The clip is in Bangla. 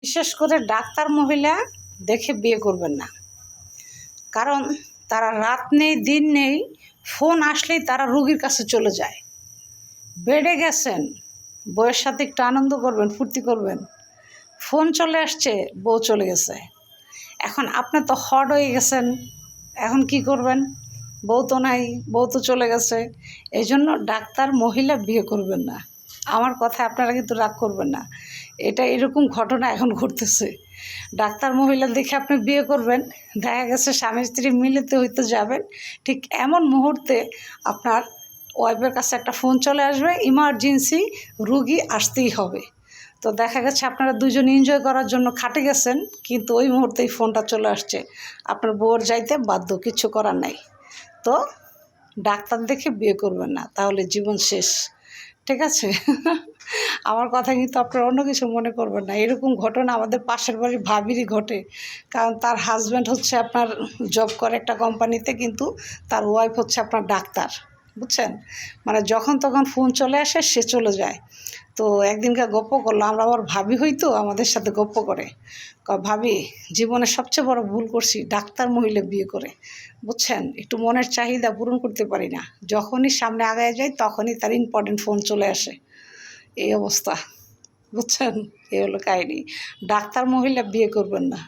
বিশেষ করে ডাক্তার মহিলা দেখে বিয়ে করবেন না, কারণ তারা রাত নেই দিন নেই, ফোন আসলেই তারা রুগীর কাছে চলে যায়। বেডে গেছেন, বউয়ের সাথে একটু আনন্দ করবেন, ফুর্তি করবেন, ফোন চলে আসছে, বউ চলে গেছে। এখন আপনি তো হট হয়ে গেছেন, এখন কি করবেন? বউ তো নাই, বউ তো চলে গেছে। এই জন্য ডাক্তার মহিলা বিয়ে করবেন না। আমার কথায় আপনারা কিন্তু রাগ করবেন না, এটা এরকম ঘটনা এখন ঘটতেছে। ডাক্তার মহিলা দেখে আপনি বিয়ে করবেন, দেখা গেছে স্বামী স্ত্রী মিলিত হইতে যাবেন, ঠিক এমন মুহূর্তে আপনার ওয়াইফের কাছে একটা ফোন চলে আসবে, ইমার্জেন্সি রুগী আসতেই হবে। তো দেখা গেছে আপনারা দুজন এনজয় করার জন্য খাটে গেছেন, কিন্তু ওই মুহূর্তেই ফোনটা চলে আসছে, আপনার বউর যাইতে বাধ্য, কিছু করার নাই। তো ডাক্তার দেখে বিয়ে করবেন না, তাহলে জীবন শেষ। ঠিক আছে? আমার কথা কিন্তু আপনারা অন্য কিছু মনে করবেন না। এরকম ঘটনা আমাদের পাশের বাড়ির ভাবিরই ঘটে। কারণ তার হাজব্যান্ড হচ্ছে আপনার জব করে একটা কোম্পানিতে, কিন্তু তার ওয়াইফ হচ্ছে আপনার ডাক্তার। বুঝছেন? মানে যখন তখন ফোন চলে আসে, সে চলে যায়। তো একদিনকার গপ্প করলো, আমরা আবার ভাবি হইতো আমাদের সাথে গপ্প করে, ভাবি জীবনে সবচেয়ে বড় ভুল করছি ডাক্তার মহিলা বিয়ে করে। বুঝছেন? একটু মনের চাহিদা পূরণ করতে পারি না, যখনই সামনে আগায় যাই তখনই তার ইম্পর্টেন্ট ফোন চলে আসে। এই অবস্থা। বুঝছেন? এই হলো কাহিনি। ডাক্তার মহিলা বিয়ে করবেন না।